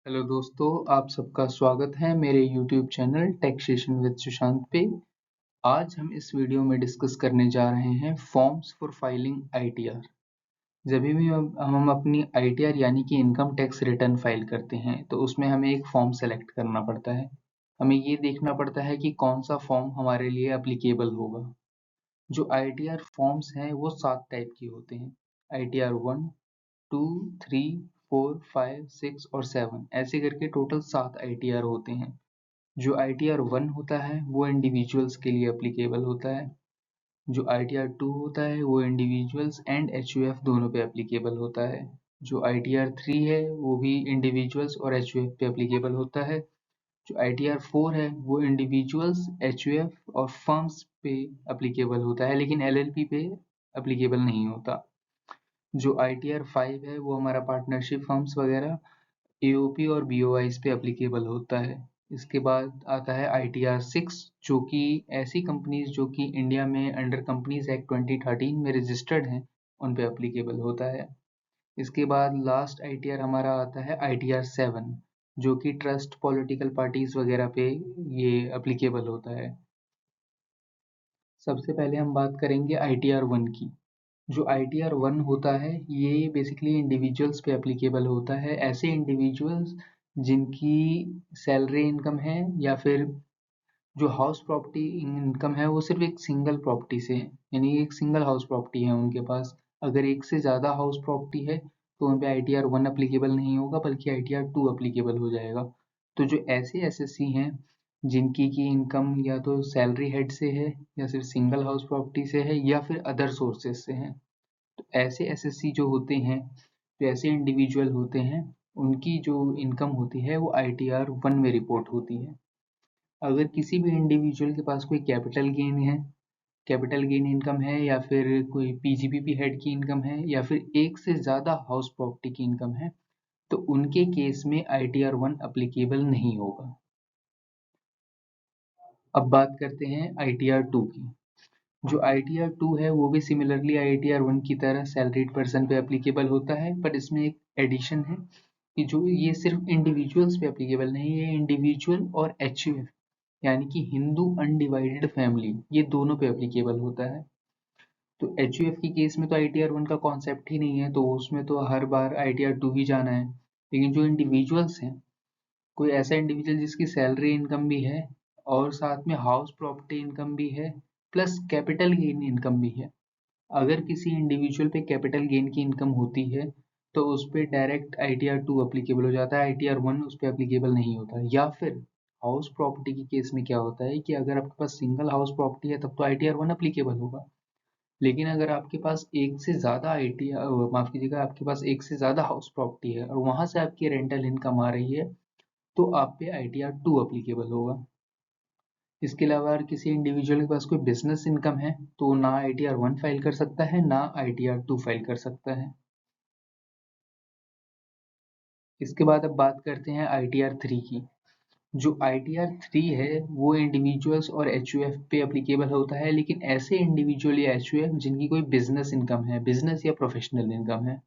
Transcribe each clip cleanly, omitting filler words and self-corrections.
Hello दोस्तों, आप सबका स्वागत है मेरे YouTube channel taxation with Sushant पे। आज हम इस वीडियो में डिस्कस करने जा रहे हैं फॉर्म्स फॉर फाइलिंग ITR। जब भी हम अपनी ITR यानी कि इनकम टैक्स रिटर्न फाइल करते हैं तो उसमें हमें एक फॉर्म सेलेक्ट करना पड़ता है। हमें ये देखना पड़ता है कि कौन सा फॉर्म हमारे लिए एप्लीकेबल होगा। जो ITR फॉर्म्स हैं वो 7 टाइप के होते हैं। ITR 1, 2, 3, 4, 5, 6 और 7 ऐसे करके टोटल 7 ITR होते हैं। जो ITR 1 होता है वो इंडिविजुअल्स के लिए एप्लीकेबल होता है। जो ITR 2 होता है वो इंडिविजुअल्स एंड HUF दोनों पे एप्लीकेबल होता है। जो ITR 3 है वो भी इंडिविजुअल्स और HUF पे एप्लीकेबल होता है। जो ITR 4 है वो इंडिविजुअल्स, HUF और फर्म्स पे एप्लीकेबल होता है, लेकिन LLP पे एप्लीकेबल नहीं होता। जो ITR 5 है वो हमारा पार्टनरशिप फर्म्स वगैरह, AOP और BOIs पे एप्लीकेबल होता है। इसके बाद आता है ITR 6 जो कि ऐसी कंपनीज जो कि इंडिया में अंडर कंपनीज एक्ट 2013 में रजिस्टर्ड हैं उन पे एप्लीकेबल होता है। इसके बाद लास्ट ITR हमारा आता है ITR 7 जो कि ट्रस्ट, पॉलिटिकल पार्टीज वगैरह पे ये एप्लीकेबल होता है। सबसे पहले हम बात करेंगे ITR 1 की। जो ITR 1 होता है ये बेसिकली इंडिविजुअल्स पे एप्लीकेबल होता है। ऐसे इंडिविजुअल्स जिनकी सैलरी इनकम है या फिर जो हाउस प्रॉपर्टी इनकम है वो सिर्फ एक सिंगल प्रॉपर्टी से है, यानी एक सिंगल हाउस प्रॉपर्टी है उनके पास। अगर एक से ज़्यादा हाउस प्रॉपर्टी है तो उन पे ITR 1 एप्लीकेबल नहीं होगा बल्कि ITR 2 एप्लीकेबल हो जाएगा। तो जो ऐसे SSC हैं जिनकी की इनकम या तो सैलरी हेड से है या फिर सिंगल हाउस प्रॉपर्टी से है या फिर अदर सोर्सेज से है, तो ऐसे SSC जो होते हैं, जो ऐसे इंडिविजुअल होते हैं, उनकी जो इनकम होती है वो ITR 1 में रिपोर्ट होती है। अगर किसी भी इंडिविजुअल के पास कोई कैपिटल गेन है, कैपिटल गेन इनकम है या फिर कोई PGBP हेड की इनकम है या फिर एक से ज़्यादा हाउस प्रॉपर्टी की इनकम है तो उनके केस में ITR 1 एप्लीकेबल नहीं होगा। अब बात करते हैं ITR 2 की। जो ITR 2 है वो भी सिमिलरली ITR 1 की तरह सैलरीड पर्सन पे एप्लीकेबल होता है, बट इसमें एक एडिशन है कि जो ये सिर्फ इंडिविजुअल्स पे एप्लीकेबल नहीं है, इंडिविजुअल और HUF यानी कि हिंदू अनडिवाइडेड फैमिली ये दोनों पे एप्लीकेबल होता है। तो HUF के केस में तो ITR 1 का कॉन्सेप्ट ही नहीं है, तो उसमें तो हर बार ITR 2 ही जाना है। लेकिन जो इंडिविजुअल्स हैं, कोई ऐसा इंडिविजुअल जिसकी सैलरी इनकम भी है और साथ में हाउस प्रॉपर्टी इनकम भी है प्लस कैपिटल गेन इनकम भी है, अगर किसी इंडिविजुअल पे कैपिटल गेन की इनकम होती है तो उस पर डायरेक्ट ITR 2 एप्लीकेबल हो जाता है, ITR 1 उस पर एप्लीकेबल नहीं होता। या फिर हाउस प्रॉपर्टी के केस में क्या होता है कि अगर आपके पास सिंगल हाउस प्रॉपर्टी है तब तो ITR 1 एप्लीकेबल होगा, लेकिन अगर आपके पास एक से ज़्यादा ITR, माफ़ कीजिएगा, आपके पास एक से ज़्यादा हाउस प्रॉपर्टी है और वहाँ से आपकी रेंटल इनकम आ रही है तो आप पे ITR 2 एप्लीकेबल होगा। इसके अलावा अगर किसी इंडिविजुअल के पास कोई बिजनेस इनकम है तो ना ITR 1 फाइल कर सकता है ना ITR 2 फाइल कर सकता है। इसके बाद अब बात करते हैं ITR 3 की। जो ITR 3 है वो इंडिविजुअल्स और HUF पे एप्लीकेबल होता है, लेकिन ऐसे इंडिविजुअल या HUF जिनकी कोई बिजनेस इनकम है, बिजनेस या प्रोफेशनल इनकम है।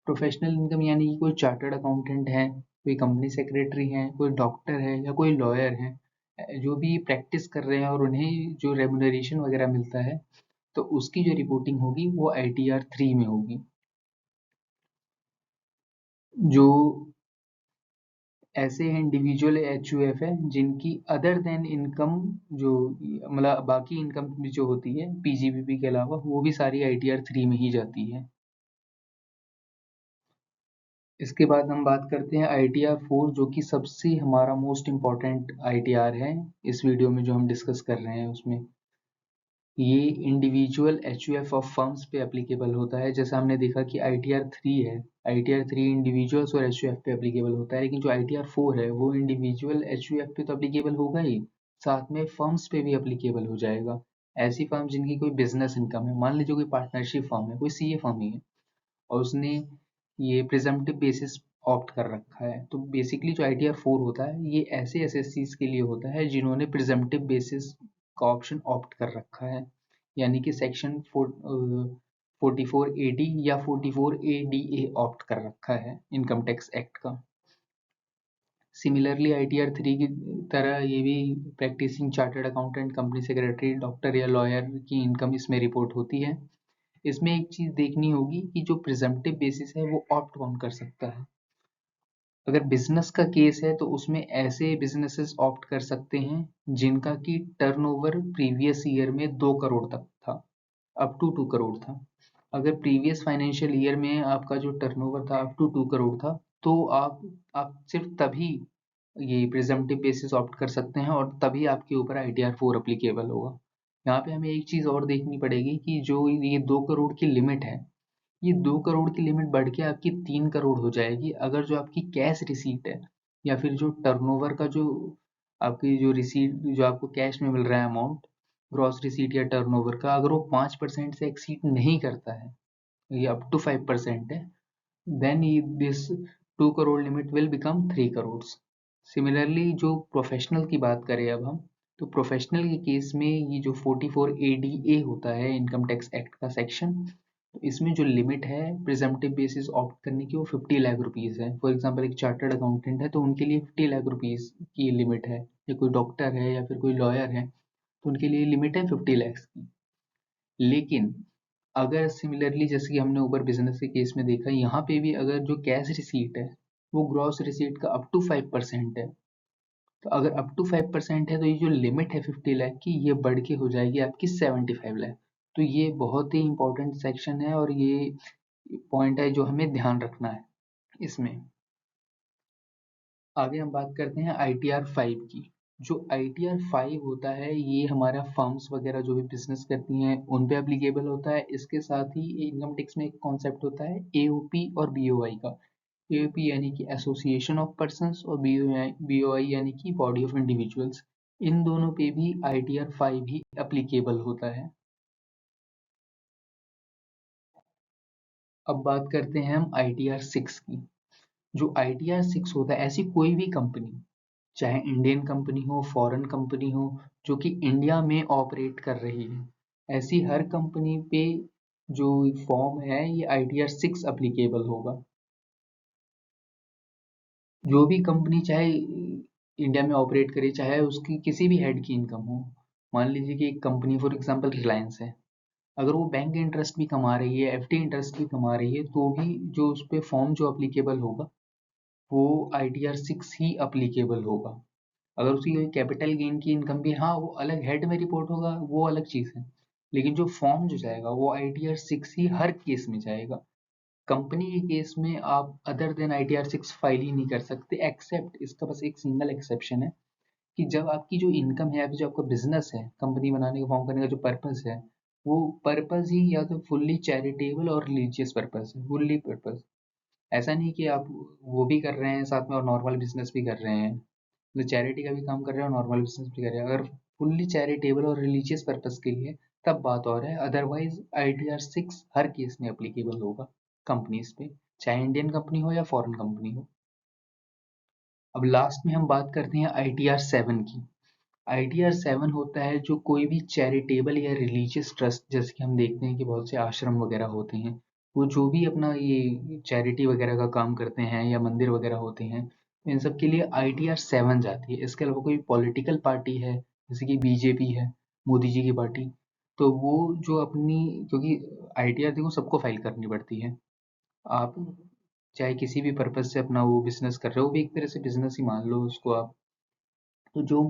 प्रोफेशनल इनकम यानी कि कोई चार्टर्ड अकाउंटेंट है, कोई कंपनी सेक्रेटरी है, कोई डॉक्टर है या कोई लॉयर है, जो भी प्रैक्टिस कर रहे हैं और उन्हें जो रेमुनरेशन वगैरह मिलता है तो उसकी जो रिपोर्टिंग होगी वो ITR 3 में होगी। जो ऐसे इंडिविजुअल HUF है जिनकी अदर देन इनकम, जो मतलब बाकी इनकम भी जो होती है PGBP के अलावा, वो भी सारी ITR 3 में ही जाती है। इसके बाद हम बात करते हैं ITR 4 जो कि सबसे हमारा मोस्ट इम्पॉर्टेंट ITR है इस वीडियो में जो हम डिस्कस कर रहे हैं उसमें। ये इंडिविजुअल HUF ऑफ फर्म्स पे एप्लीकेबल होता है। जैसा हमने देखा कि ITR 3 है, ITR 3 इंडिविजुअल्स और HUF पे एप्लीकेबल होता है, लेकिन जो ITR 4 है वो इंडिविजुअल HUF पे तो एप्लीकेबल होगा ही, साथ में फर्म्स पे भी एप्लीकेबल हो जाएगा। ऐसी फर्म जिनकी कोई बिजनेस इनकम है, मान लीजिए कोई पार्टनरशिप फर्म है, कोई CA फर्म ही है और उसने ये प्रिजम्पटिव बेसिस ऑप्ट कर रखा है, तो बेसिकली जो ITR 4 होता है ये ऐसे SSCs के लिए होता है जिन्होंने प्रिजम्पटिव बेसिस का ऑप्शन ऑप्ट कर रखा है, यानी कि सेक्शन 44AD या 44ADA ऑप्ट कर रखा है इनकम टैक्स एक्ट का। सिमिलरली ITR 3 की तरह ये भी practising chartered accountant, company secretary, doctor या लॉयर की इनकम इसमें रिपोर्ट होती है। इसमें एक चीज देखनी होगी कि जो प्रिजम्पटिव बेसिस है वो ऑप्ट कौन कर सकता है। अगर बिजनेस का केस है तो उसमें ऐसे बिजनेसेस ऑप्ट कर सकते हैं जिनका की टर्नओवर प्रीवियस ईयर में 2 करोड़ तक था, अप टू 2 करोड़ था। अगर प्रीवियस फाइनेंशियल ईयर में आपका जो टर्नओवर था अप टू 2 करोड़ था, तो आप सिर्फ तभी ये प्रिजम्पटिव बेसिस ऑप्ट कर सकते हैं और तभी आपके ऊपर ITR 4 अप्लीकेबल होगा। यहाँ पे हमें एक चीज और देखनी पड़ेगी कि जो ये 2 करोड़ की लिमिट है, ये 2 करोड़ की लिमिट बढ़ के आपकी 3 करोड़ हो जाएगी अगर जो आपकी कैश रिसीट है या फिर जो टर्नओवर का जो आपकी जो रिसीट जो आपको कैश में मिल रहा है अमाउंट, ग्रॉस रिसीट या टर्नओवर का, अगर वो 5% से एक्सीड नहीं करता है, ये अप टू 5% है, then this 2 crore limit will become 3 crores. Similarly जो प्रोफेशनल की बात करें अब हम, तो प्रोफेशनल के केस में ये जो 44 ADA होता है इनकम टैक्स एक्ट का सेक्शन, तो इसमें जो लिमिट है प्रिजम्पटिव बेसिस ऑप्ट करने की वो 50 लाख रुपीज़ है। फॉर एग्जांपल एक चार्टर्ड अकाउंटेंट है तो उनके लिए 50 लाख रुपीज़ की लिमिट है, या कोई डॉक्टर है या फिर कोई लॉयर है तो उनके लिए लिमिट है 50 लाख की। लेकिन अगर सिमिलरली जैसे कि हमने ऊपर बिजनेस के केस में देखा, यहाँ पे भी अगर जो कैश रिसीट है वो ग्रॉस रिसीट का अप टू 5% है, तो अगर अप टू 5% है तो ये जो लिमिट है 50 लाख की, ये बढ़ के हो जाएगी आपकी 75 लाख। तो ये बहुत ही इंपॉर्टेंट सेक्शन है और ये पॉइंट है जो हमें ध्यान रखना है इसमें। आगे हम बात करते हैं ITR 5 की। जो ITR 5 होता है ये हमारा फर्म्स वगैरह जो भी बिजनेस करती हैं उन पे एप्लीकेबल होता है। इसके साथ ही इनकम टैक्स में एक कॉन्सेप्ट होता है AOP और BOI का। AOP यानी कि एसोसिएशन ऑफ पर्संस और BOI यानी कि बॉडी ऑफ इंडिविजुअल्स। इन दोनों पे भी ITR 5 ही एप्लीकेबल होता है। अब बात करते हैं हम ITR 6 की। जो ITR 6 होता है, ऐसी कोई भी कंपनी, चाहे इंडियन कंपनी हो, फॉरेन कंपनी हो, जो कि इंडिया में ऑपरेट कर रही है, ऐसी हर कंपनी पे जो फॉर्म है ये ITR 6 अप्लीकेबल होगा। जो भी कंपनी चाहे इंडिया में ऑपरेट करे, चाहे उसकी किसी भी हेड की इनकम हो। मान लीजिए कि एक कंपनी फॉर एग्जांपल रिलायंस है, अगर वो बैंक इंटरेस्ट भी कमा रही है, FD इंटरेस्ट भी कमा रही है, तो भी जो उस पर फॉर्म जो अप्लीकेबल होगा वो ITR 6 ही अप्लीकेबल होगा। अगर उसकी कैपिटल गेन की इनकम भी, हाँ वो अलग हेड में रिपोर्ट होगा, वो अलग चीज़ है, लेकिन जो फॉर्म जो जाएगा वो ITR 6 ही हर केस में जाएगा। कंपनी के केस में आप अदर देन ITR 6 फाइल ही नहीं कर सकते, एक्सेप्ट इसका बस एक सिंगल एक्सेप्शन है कि जब आपकी जो इनकम है या फिर जो आपका बिजनेस है, कंपनी बनाने का, फॉर्म करने का जो पर्पस है, वो पर्पस ही या तो फुल्ली चैरिटेबल और रिलीजियस पर्पस है, फुल्ली पर्पस। ऐसा नहीं कि आप वो भी कर रहे हैं साथ में और नॉर्मल बिजनेस भी कर रहे हैं, मतलब चैरिटी का भी काम कर रहे हैं और नॉर्मल बिजनेस भी कर रहे हैं। अगर फुल्ली चैरिटेबल और रिलीजियस पर्पस के लिए तब बात और है, अदरवाइज ITR 6 हर केस में अप्लीकेबल होगा कंपनीज पे, चाहे इंडियन कंपनी हो या फॉरेन कंपनी हो। अब लास्ट में हम बात करते हैं ITR 7 की। ITR 7 होता है जो कोई भी चैरिटेबल या रिलीजियस ट्रस्ट, जैसे कि हम देखते हैं कि बहुत से आश्रम वगैरह होते हैं, वो जो भी अपना ये चैरिटी वगैरह का काम करते हैं या मंदिर वगैरह होते हैं, तो इन सब के लिए ITR 7 जाती है। इसके अलावा कोई पॉलिटिकल पार्टी है जैसे कि BJP है, मोदी जी की पार्टी, तो वो जो अपनी, क्योंकि ITR देखो सबको फाइल करनी पड़ती है, आप चाहे किसी भी पर्पज से अपना वो बिजनेस कर रहे हो, वो भी एक तरह से बिजनेस ही मान लो उसको आप। तो जो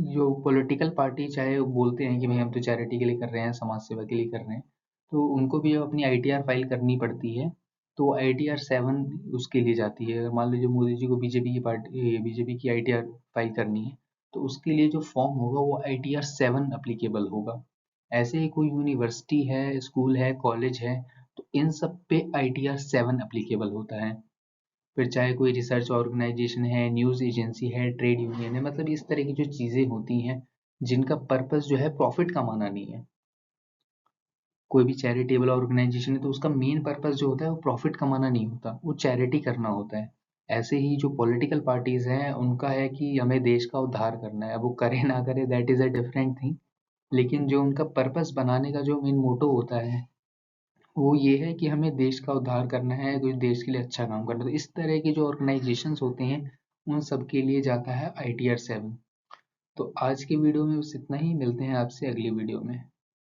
जो पॉलिटिकल पार्टी चाहे वो बोलते हैं कि भाई हम तो चैरिटी के लिए कर रहे हैं, समाज सेवा के लिए कर रहे हैं, तो उनको भी अपनी ITR फाइल करनी पड़ती है। तो ITR 7 उसके लिए जाती है। अगर मान लीजिए मोदी जी को बीजेपी की ITR फाइल करनी है, तो उसके लिए जो फॉर्म होगा वो ITR 7 अप्लीकेबल होगा। ऐसे ही कोई यूनिवर्सिटी है, स्कूल है, कॉलेज है, तो इन सब पे ITR 7 अप्लीकेबल होता है। फिर चाहे कोई रिसर्च ऑर्गेनाइजेशन है, न्यूज़ एजेंसी है, ट्रेड यूनियन है, मतलब इस तरह की जो चीज़ें होती हैं जिनका पर्पस जो है प्रॉफिट कमाना नहीं है। कोई भी चैरिटेबल ऑर्गेनाइजेशन है तो उसका मेन पर्पस जो होता है वो प्रॉफिट कमाना नहीं होता, वो चैरिटी करना होता है। ऐसे ही जो पॉलिटिकल पार्टीज हैं उनका है कि हमें देश का उद्धार करना है, अब वो करे ना करे that is a different thing, लेकिन जो उनका पर्पस बनाने का जो मेन मोटो होता है वो ये है कि हमें देश का उद्धार करना है, कोई देश के लिए अच्छा काम करना है। तो इस तरह के जो ऑर्गेनाइजेशंस होते हैं उन सब के लिए जाता है ITR 7। तो आज के वीडियो में बस इतना ही, मिलते हैं आपसे अगली वीडियो में।